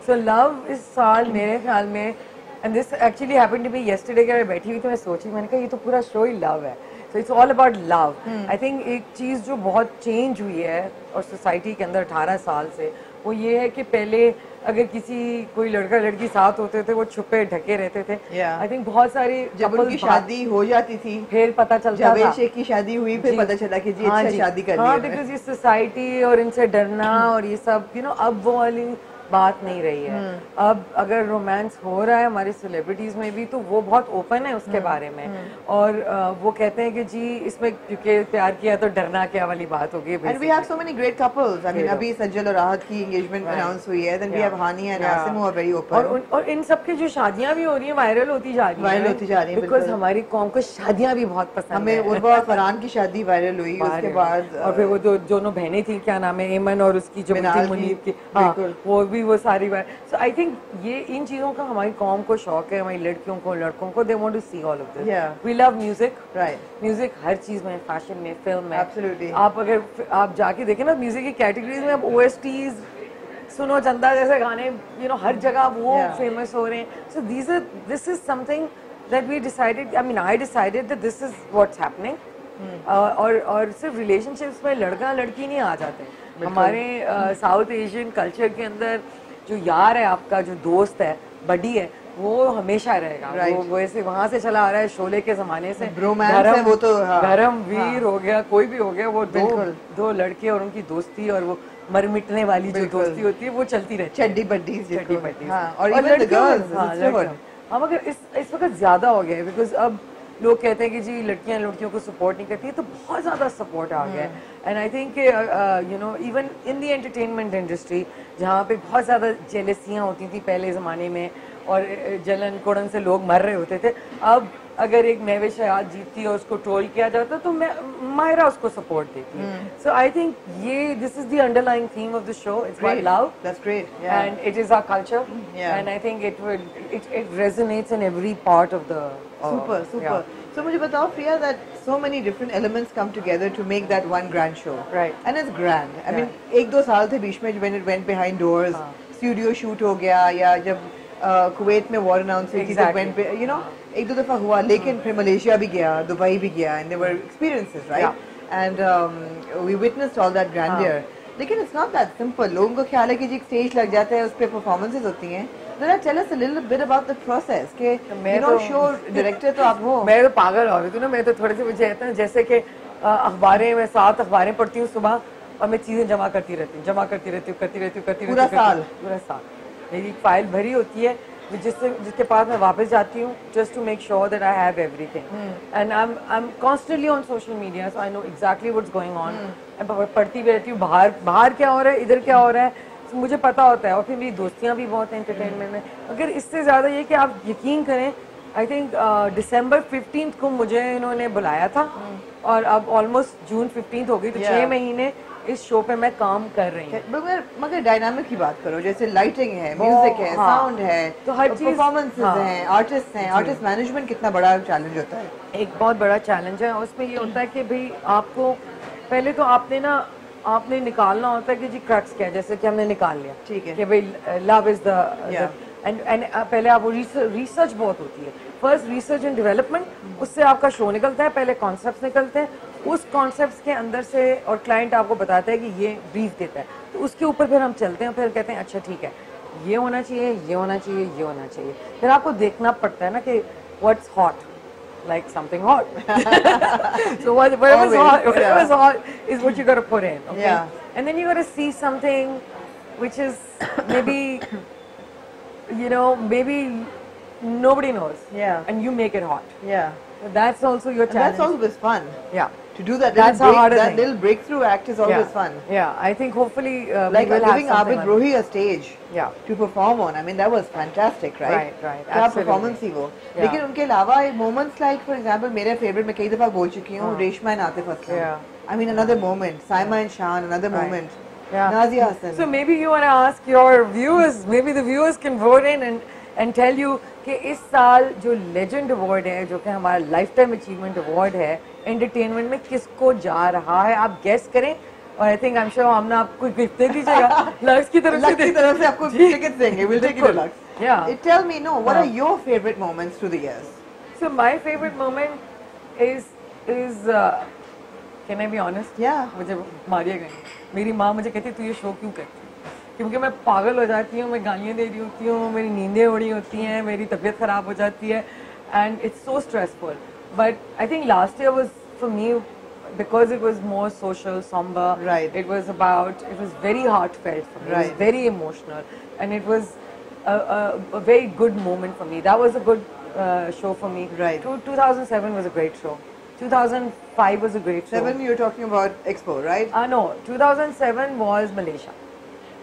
So love इस साल मेरे ख्याल में, and this actually happened to me yesterday कि मैं बैठी हुई थी, मैं सोची, मैंने कहा ये तो पूरा शो ही लव है. So it's all about love. I think एक चीज़ जो बहुत चेंज हुई है और सोसाइटी के अंदर 18 साल से, वो ये है कि पहले अगर किसी कोई लड़का लड़की साथ होते थे वो छुपे ढके रहते थे. आई थिंक बहुत सारी जब उनकी शादी हो जाती थी फिर पता चलता था. शेख की शादी हुई फिर पता चला कि जी अच्छा शादी कर ली. हाँ, बिकॉज ये सोसाइटी और इनसे डरना और ये सब अब वो वाली बात नहीं रही है. अब अगर रोमांस हो रहा है हमारी सेलिब्रिटीज में भी तो वो बहुत ओपन है उसके बारे में. और वो कहते हैं कि जी इसमें क्योंकि प्यार किया तो डरना क्या वाली बात होगी. And we have so many great couples. I mean अभी सज्जल और राहत की एंगेजमेंट अनाउंस हुई है. Then we have Hania and Asim who are very open. और इन सब की जो शादियां भी हो रही हैं वायरल होती जा रही हैं. बिकॉज हमारी कौम को शादियां भी बहुत पसंद है. हमें उर्वा और फरहान की शादी वायरल हुई उसके बाद. और फिर वो दोनों बहनें थी, क्या नाम है, एमन और उसकी जो मुनीर की, वो भी वो सारी बार. सो आई थिंक ये इन चीजों का हमारी कौम को शौक है, हमारी लड़कियों को लड़कों को. They want to see all of this. We love music. Right, music हर चीज में, फैशन में, फिल्म में. एब्सोल्युटली. आप अगर आप जाके देखें ना म्यूजिक की कैटेगरीज में, अब ओएसटीज, सुनो चंदा जैसे गाने हर जगह वो फेमस हो रहे हैं. So this is something that we decided, I mean I decided that this is what's happening. और सिर्फ रिलेशनशिप्स में लड़का लड़की नहीं आ जाते. हमारे साउथ एशियन कल्चर के अंदर जो यार है आपका, जो दोस्त है, बडी है, वो हमेशा रहेगा. वो ऐसे वहां से चला आ रहा है शोले के जमाने से. धर्म, वो तो धर्मवीर हो गया, कोई भी हो गया, वो दो लड़के और उनकी दोस्ती और वो मर मिटने वाली जो दोस्ती होती है वो चलती रहती है. चड्डी बड्डी. मगर इस वक्त ज्यादा हो गया है बिकॉज अब लोग कहते हैं कि जी लड़कियां लड़कियों को सपोर्ट नहीं करती है, तो बहुत ज़्यादा सपोर्ट आ गया है. And I think even in the entertainment industry जहाँ पे बहुत ज़्यादा जेलसियाँ होती थी पहले ज़माने में और जलन कुड़न से लोग मर रहे होते थे, अब अगर एक महविश हयात जीतती और उसको ट्रोल किया जाता तो मायरा उसको सपोर्ट देती. सो आई थिंक ये this is the underlying theme of the show. It's about love. That's great. And it is our culture. And I think it resonates in every part of the. Super. So मुझे बताओ Priya, that so many different elements come together to make that one grand show. Right. And it's grand. I mean 1-2 साल थे बीच में when it went behind doors. Studio shoot हो गया, या जब Kuwait में war announce हुई थी तो went पे, 1-2 दफा हुआ, लेकिन फिर मलेशिया भी गया, दुबई भी गया, and there were experiences, right? And we witnessed all that grandeur. लेकिन it's not that simple. लोगों को ख्याल है कि जी एक स्टेज लग जाता है, उस पे performances होती हैं. Tell us a little bit about the process. कि शो डायरेक्टर तो आप हो. मैं तो पागल हो रही थी ना. मैं तो थोड़े से मुझे कहते हैं जैसे कि अखबारें, मैं 7 अखबारें पढ़ती हूँ सुबह और मैं चीजें जमा करती रहती हूँ पूरा साल. मेरी फाइल भरी होती है जिसके पास मैं वापस जाती हूँ just to make sure that I have everything. And I'm constantly on social media, so I know exactly what's going on. पढ़ती भी रहती हूँ बाहर क्या हो रहा है, इधर क्या हो रहा है, मुझे पता होता है. और फिर मेरी दोस्तियाँ भी बहुत हैं एंटरटेनमेंट में. अगर इससे ज़्यादा ये कि आप यकीन करें, आई थिंक दिसंबर 15 को मुझे इन्होंने बुलाया था और अब ऑलमोस्ट जून 15 हो गई, तो 6 महीने इस शो पे मैं काम कर रही हूँ. मगर डायनामिक की बात करो, जैसे लाइटिंग है, म्यूजिक है, साउंड है, तो हर चीज, परफॉर्मेंसेस हैं, आर्टिस्ट हैं. आर्टिस्ट मैनेजमेंट कितना बड़ा चैलेंज होता है. एक बहुत बड़ा चैलेंज है. उसमें ये होता है कि भाई आपको पहले तो आपने निकालना होता है कि जी क्रक्स क्या है. जैसे कि हमने निकाल लिया, ठीक है, कि भाई लव इज द एंड पहले आप रिसर्च बहुत होती है. फर्स्ट रिसर्च एंड डेवलपमेंट, उससे आपका शो निकलता है. पहले कॉन्सेप्ट्स निकलते हैं, उस कॉन्सेप्ट्स के अंदर से और क्लाइंट आपको बताता है कि ये ब्रीफ देता है, तो उसके ऊपर फिर हम चलते हैं. फिर कहते हैं अच्छा ठीक है, ये होना चाहिए, ये होना चाहिए, ये होना चाहिए. फिर आपको देखना पड़ता है ना कि what's hot, like something hot. So whatever's hot is what you got to put in. Okay? And then you got to see something which is maybe maybe nobody knows. And you make it hot. So that's also your challenge. And that's always fun. To do that, that's that little breakthrough act is always fun. I think hopefully like giving Abid Rohi a stage to perform on. I mean that was fantastic, right? क्या performance थी वो. लेकिन उनके अलावा moments like for example मेरे favorite, मैं कई दफा बोल चुकी हूँ, Reshma and Atif Aslam. I mean another moment. Saima and Shan, another moment. Nazia Hassan. So maybe you want to ask your viewers, maybe the viewers can vote in and tell you कि इस साल जो लेजेंड अवार्ड है, जो कि हमारा life time achievement award है entertainment में, किसको जा रहा है. आप गेस करें और I think I am sure हमने आपको गिफ्ट दे दीजिएगा लक्स की तरफ से आपको टिकट्स देंगे, we'll take it to Lux. Yeah. Tell me, no, what are your favorite moments through the years? So my favorite moment is can I be honest? Yeah. मुझे मारिया गई, मेरी माँ मुझे कहती तू ये शो क्यों करती है, क्योंकि मैं पागल हो जाती हूँ, मैं गालियाँ दे रही होती हूँ, मेरी नींदें उड़ी होती हैं, मेरी तबीयत खराब हो जाती है, and it's so stressful. But I think last year was for me, because it was more social, somber. Right. It was very heartfelt for me. Right. It was very emotional, and it was a very good moment for me. That was a good show for me. Right. 2007 was a great show. 2005 was a great show. 7, you're talking about Expo, right? No, 2007 was Malaysia.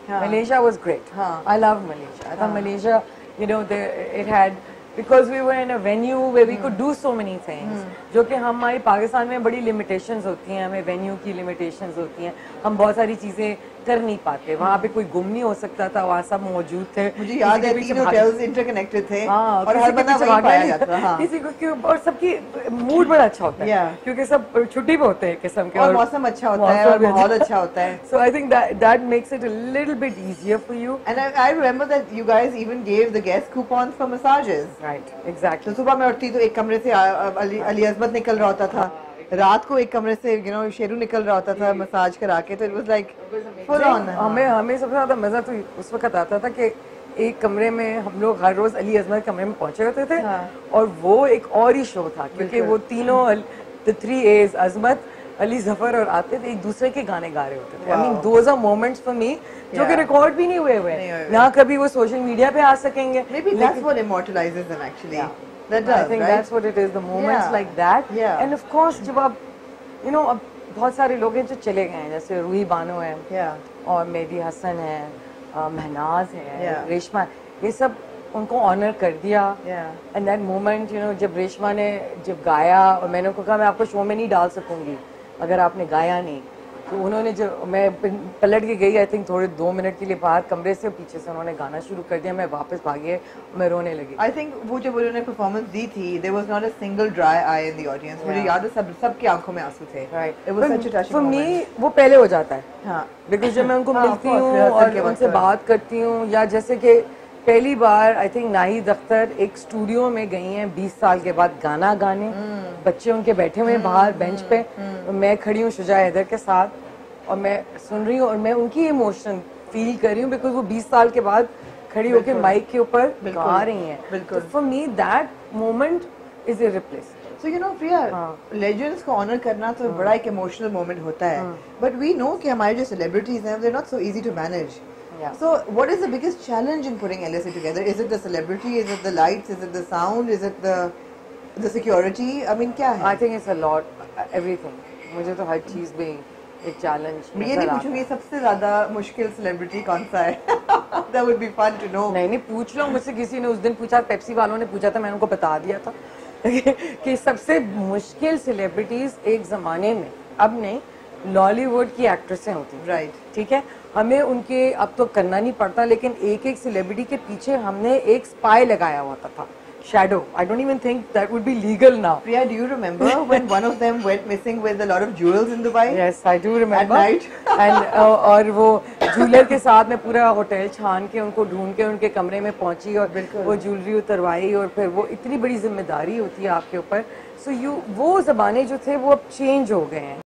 Huh. Malaysia was great. Huh. I love Malaysia. I thought Malaysia, you know, it had, because we were in a venue where we could do so many things, जो कि हमारी पाकिस्तान में बड़ी limitations होती हैं, हमें venue की limitations होती हैं, हम बहुत सारी चीजें कर नहीं पाते, वहाँ पे कोई गुम नहीं हो सकता था, वहाँ सब मौजूद थे, मुझे याद है 3 hotels interconnected थे और हर बंदा वहीं पाया जाता था, हाँ। किसी को क्यों, और सबकी मूड बड़ा अच्छा होता है, क्योंकि सब छुट्टी पे होते हैं किस्म के, और मौसम अच्छा होता है और माहौल अच्छा होता है, so I think that makes it a little bit easier for you. And I remember that you guys even gave the guest coupons for massages. Right, exactly. तो सुबह में उठती तो एक कमरे से अली अज़मत निकल रहा होता था, रात को एक कमरे से शेरू निकल रहा होता था मसाज करा के, तो it was like full on. हमें सबसे ज्यादा मजा तो उस वक्त आता था कि एक कमरे में हम लोग हर रोज अली अज़मत कमरे में पहुंचे होते थे, और वो एक और ही शो था, क्योंकि वो तीनों the 3 A's अज़मत, अली ज़फर और आतिफ एक दूसरे के गाने गा रहे होते थे। I mean those are moments for me जो कि रिकॉर्ड भी नहीं हुए ना कभी वो सोशल मीडिया पे आ सकेंगे। Maybe that's what immortalizes them actually. That does, I think right? that's what it is, the moments like that. And of course जब आप you know अब बहुत सारे लोग हैं जो चले गए हैं, जैसे रूही बानो है और मेहदी हसन है, महनाज है, रेशमा, ये सब उनको ऑनर कर दिया। एंड दैट मोमेंट जब रेशमा ने जब गाया और मैंने उनको कहा मैं आपको शो में नहीं डाल सकूंगी अगर आपने गाया नहीं, तो उन्होंने जब मैं पलट के गई, आई थिंक थोड़े 2 मिनट के लिए बाहर कमरे से पीछे से उन्होंने गाना शुरू कर दिया, मैं वापस भागी, मैं रोने लगी। आई थिंक वो जब उन्होंने परफॉर्मेंस दी थी, there was not a single dry eye in the audience, मुझे याद है सबकी आंखों में आंसू थे। It was such a touching for me वो पहले हो जाता है, हाँ, बिकॉज जब मैं उनको मिलती हूँ और उनसे बात करती हूँ, या जैसे कि पहली बार आई थिंक नाहिद अख्तर एक स्टूडियो में गई हैं 20 साल के बाद गाना गाने, बच्चे उनके बैठे हुए हैं बाहर बेंच पे, मैं खड़ी हूँ शुजा हैदर के साथ और मैं सुन रही हूँ और मैं उनकी इमोशन फील कर रही हूँ, बिकॉज वो 20 साल के बाद खड़ी होकर माइक के ऊपर गा रही हैं। तो for me that moment is irreplaceable. So you know Priya, legends को ऑनर करना तो बड़ा एक इमोशनल मोमेंट होता है, बट वी नो कि हमारे जो सेलिब्रिटीज हैं they're not so easy to manage. So what is the biggest challenge in putting LSA together? Is it the celebrity? Is it the lights? Is it the sound? Is it the security? I mean क्या है? I think it's a lot, everything. मुझे तो हर चीज में एक challenge. मैं ये नहीं पूछूंगी सबसे ज्यादा मुश्किल सेलिब्रिटी कौन सा है। That would be fun to know. नहीं पूछ लो मुझसे, किसी ने उस दिन पूछा, पेप्सी वालों ने पूछा था, मैंने उनको बता दिया था कि सबसे मुश्किल सेलिब्रिटीज एक जमाने में, अब नहीं, लॉलीवुड की एक्ट्रेसें होती हैं, राइट, ठीक है, हमें उनके अब तो करना नहीं पड़ता, लेकिन एक एक सेलिब्रिटी के पीछे हमने एक स्पाई लगाया होता था, shadow. I don't even think that would be legal now. Priya, do you remember when one of them went missing with a lot of jewels in Dubai? Yes, I do remember. At night. And और वो jeweller के साथ में पूरा hotel छान के उनको ढूंढ के उनके कमरे में पहुंची और वो ज्वेलरी उतरवाई, और फिर वो इतनी बड़ी जिम्मेदारी होती है आपके ऊपर। So वो ज़माने जो थे वो अब चेंज हो गए हैं।